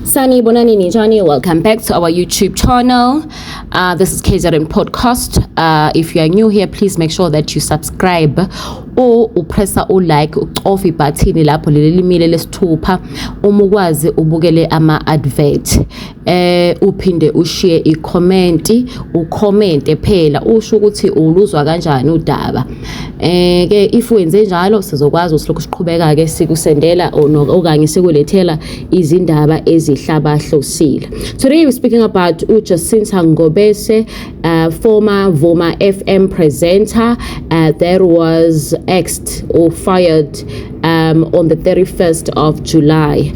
Sani Bonani Nijani, welcome back to our YouTube channel. This is KZN Podcast. If you are new here, please make sure that you subscribe or upressa like off button lapho lilimile lesithupha umukwazi ubukele ama advert uphinde ushare ucomment phela usho ukuthi uluzwa kanjani udaba ke if wenze njalo sizokwazi usilokhu siqhubeka ke sikusendela okanye sikulethela izindaba ezihlabahlosile. Today we're speaking about Jacinta Ngobese, former Vuma FM presenter that was axed or fired on the 31st of July.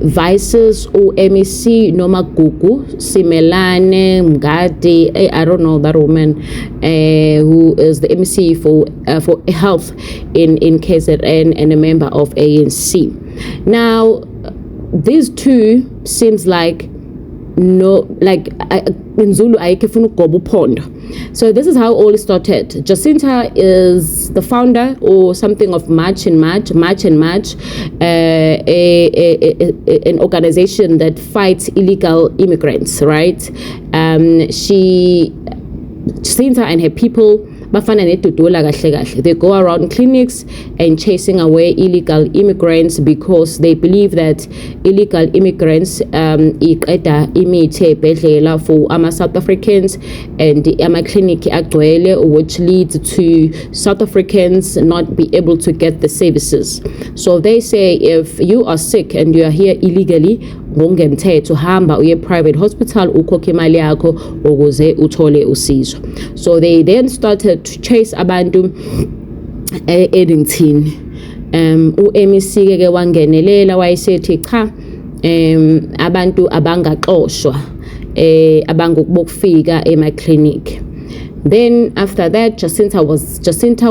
Vices or MEC Noma Gugu Simelane Mgadi, I don't know that woman who is the MEC for health in KZN and a member of ANC. Now these two seems like in Zulu ayikefuna ugoba uphondo. So this is how all started. Jacinta is the founder or something of March and March, an organization that fights illegal immigrants, right? Jacinta and her people they go around clinics and chasing away illegal immigrants because they believe that illegal immigrants for South Africans and clinic which leads to South Africans not be able to get the services. So they say if you are sick and you are here illegally, to hamba uye private hospital ukhokhe imali yakho ukuze uthole usizo. So they then started to chase abantu Eddington. U-MEC ke wangenelela wayesethi cha abantu abangaxoshwa abangokufika clinic. Then after that Jacinta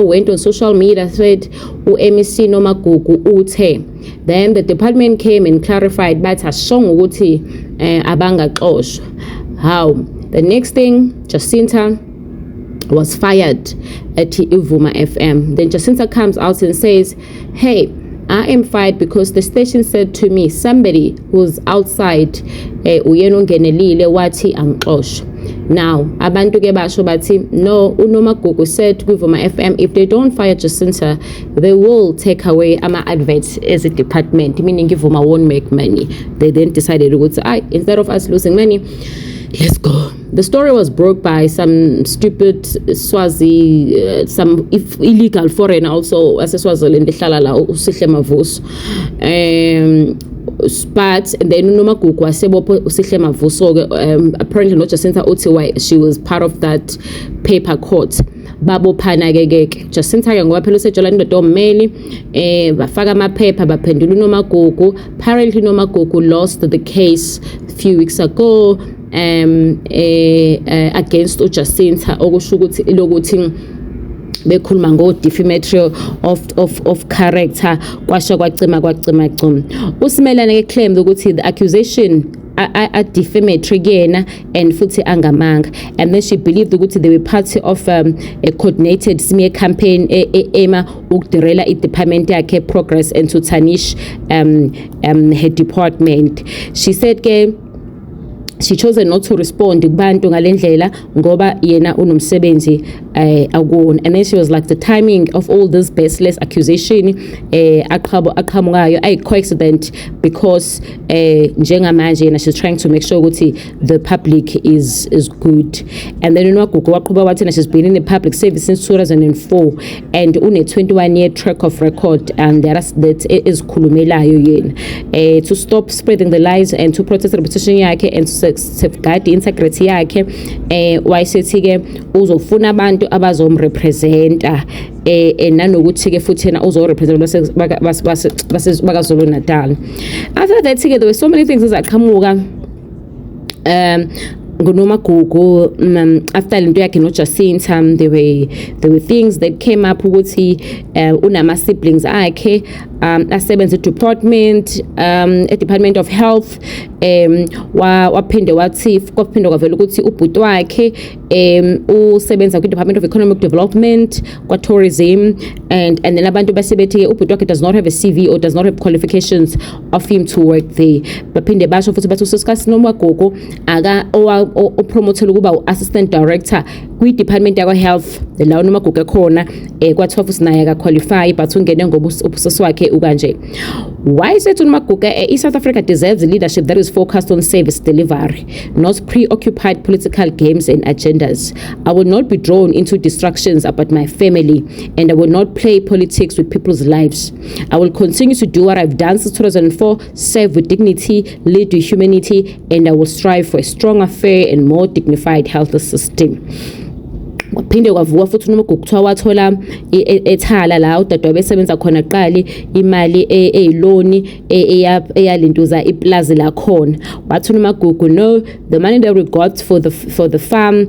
went on social media, said MEC Noma Gugu uthe. Then the department came and clarified but ashongo ukuthi abangaxoshwa. How? The next thing, Jacinta was fired at Vuma FM. Then Jacinta comes out and says, hey, I am fired because the station said to me, somebody who's outside uyenongenelile wathi angixoshwe. Now, abantu ke basho bathi no, uNoma Gugu said Vuma FM if they don't fire Jacinta, they will take away ama adverts as a department, meaning Vuma won't make money. They then decided instead of us losing money, let's go. The story was broke by some stupid Swazi, some illegal foreigner also as Swaziland Hlalala uSihle Mavuso. But then Noma Gugu wasebo uSihle Mavuso apparently not Jacinta uthi why she was part of that paper court. Babo phana ke Jacinta ke ngoba phela usejola indoda omeli bafaka amaphepha baphendula uNoma Gugu. Apparently Noma Gugu lost the case a few weeks ago against Jacinta okusho ukuthi lokuthi bekhuluma ngo defamatory of character kwasha kwacima usimelane ke claim ukuthi the accusation a defamatory kena and futhi angamanga, and then she believed ukuthi they were part of a coordinated smear campaign ema ukudirela department yakhe progress and to tarnish her department. She said ke she chose not to respond kubantu ngalendlela ngoba yena unomsebenzi akuwona. And then she was like, the timing of all this baseless accusation aqhamukayo ay coincident because njengamanje yena she's trying to make sure ukuthi the public is good. And then uNwagugu waqhuba wathi she's been in the public service since 2004 and une 21-year track of record, and that is khulumelayo yena to stop spreading the lies and to protect the reputation yakhe and to safeguard the integrity yakhe. Wayesethi ke uzofuna abantu abazomrepresenta nanokuthi ke futhi yena uzorepresenta bakaZulu Natal. After that there were so many things ezaqhamuka Noma Gugu after lento yakhe no Jacinta, there were things that came up ukuthi unama siblings akhe asebenza Department of Health. Waphinde wathi kwaphinde kwavela ukuthi ubhuti wakhe usebenza Department of Economic Development, tourism, and then abantu basebethi ubhuti wakhe does not have a CV or does not have qualifications of him to work there. Baphinde basho futhi bathi uSiskasi Nomagugu opromothela ukuba assistant director Department of Health la uNomagugu ekhona kwathiwa futhi naye akaqualify but ungene ngoba ubusisi wakhe ukanje. Why is it Nomagugu South Africa deserves leadership that is focused on service delivery, not preoccupied political games and agendas. I will not be drawn into distractions about my family, and I will not play politics with people's lives. I will continue to do what I've done since 2004, serve with dignity, lead with humanity, and I will strive for a stronger, fair and more dignified health system. Waphinde kwavuka futhi uNomagugu kuthiwa wathola ethala la udade wabesebenza khona qali imali loan eyalintuza iplaza la khona. Wathi uNomagugu, no, the money that we got for the farm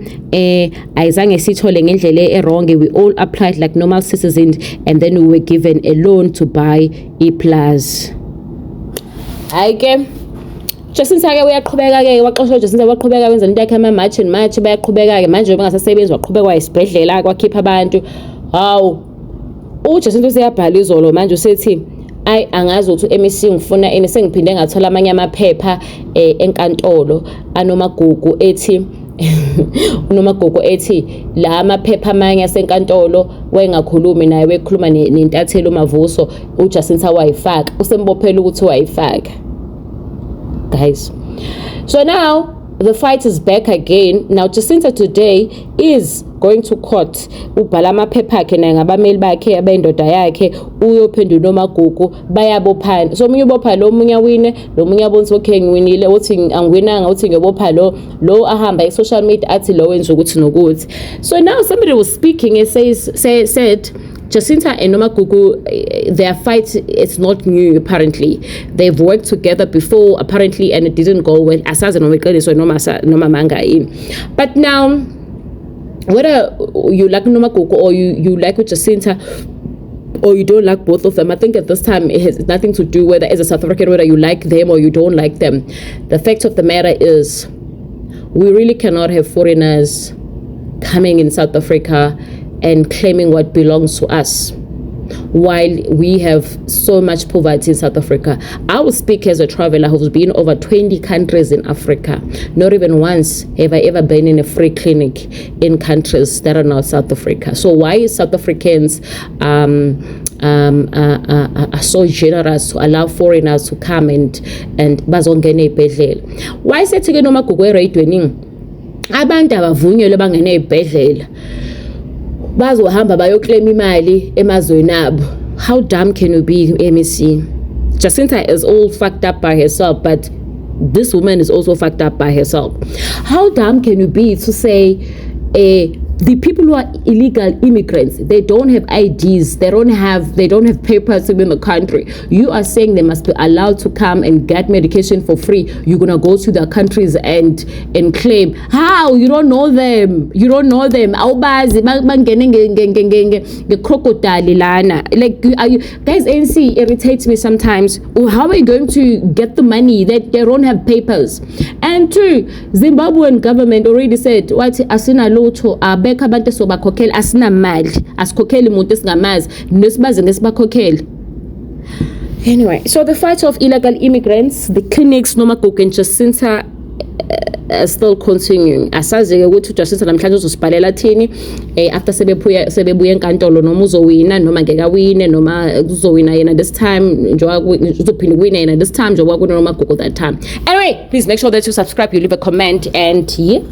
ayizange sithole ngendlela wrong. We all applied like normal citizens and then we were given a loan to buy iplaza. Hayike Jacinta-ke uyaqhubeka-ke waxoshwa Jacinta waqhubeka wenza into yakhe ama-march and march bayaqhubeka-ke manje bengasasebenzi waqhubeka esibhedlela kwakhipha abantu. Hawu uJacinta useyabhala izolo manje usethi angazi ukuthi uMEC ngifuna sengiphinde ngathola amanye amaphepha enkantolo aNomagugu ethi uNomagugu ethi la amaphepha amanye asenkantolo wayengakhulumi naye wekhuluma nentathelo Mavuso uJacinta wayifaka usembophela ukuthi wayifaka. Guys, so now the fight is back again. Now Jacinta today is going to court. Ubhala amaphepha akhe naye ngabameli bakhe abendoda yakhe uyophendula uNomagugu bayabophana. So omunye ubopha lo omunye awine lo omunye abonisa okay ngiwinile uthi angiwinanga uthi ngiyobopha lo ahamba e-social media athi lo wenza ukuthi nokuthi. So now somebody was speaking and said Jacinta and Nomagugu, their fight is not new apparently. They've worked together before apparently and it didn't go well. But now, whether you like Nomagugu or you like Jacinta or you don't like both of them, I think at this time it has nothing to do whether as a South African whether you like them or you don't like them. The fact of the matter is we really cannot have foreigners coming in South Africa and claiming what belongs to us while we have so much poverty in South Africa. I will speak as a traveler who's been over 20 countries in Africa. Not even once have I ever been in a free clinic in countries that are not South Africa. So why is South Africans are so generous to allow foreigners to come and bazongene ibhedlela? Why is it ke Nomagugu erayidweni abantu abavunyelwe bangene ibhedlela bazohamba bayoclaim imali emazweni abo? How dumb can you be, MEC? Jacinta is all fucked up by herself, but this woman is also fucked up by herself. How dumb can you be to say the people who are illegal immigrants, they don't have IDs, they don't have papers to be in the country. You are saying they must be allowed to come and get medication for free. You're gonna go to their countries and claim. How? You don't know them. You don't know them. Awubazi bangene crocodile lana. Like guys, ANC irritates me sometimes. How are you going to get the money that they don't have papers? And two, Zimbabwean government already said what asina lutho abeka abantu sobakhokhela asina mali asikhokheli umuntu esingamazi nesibazi ngesibakhokhela. Anyway, so the fight of illegal immigrants, the clinics, Nomagugu and Jacinta still continuing. Asazi ukuthi uJacinta namhlanje uzosibhalela thini after sebebuye enkantolo noma uzowina noma ngeke awine noma uzowina yena this time njengoba uzophinda uwina yena this time njengoba kunoMagugu that time. Anyway, please make sure that you subscribe, you leave a comment, and yep.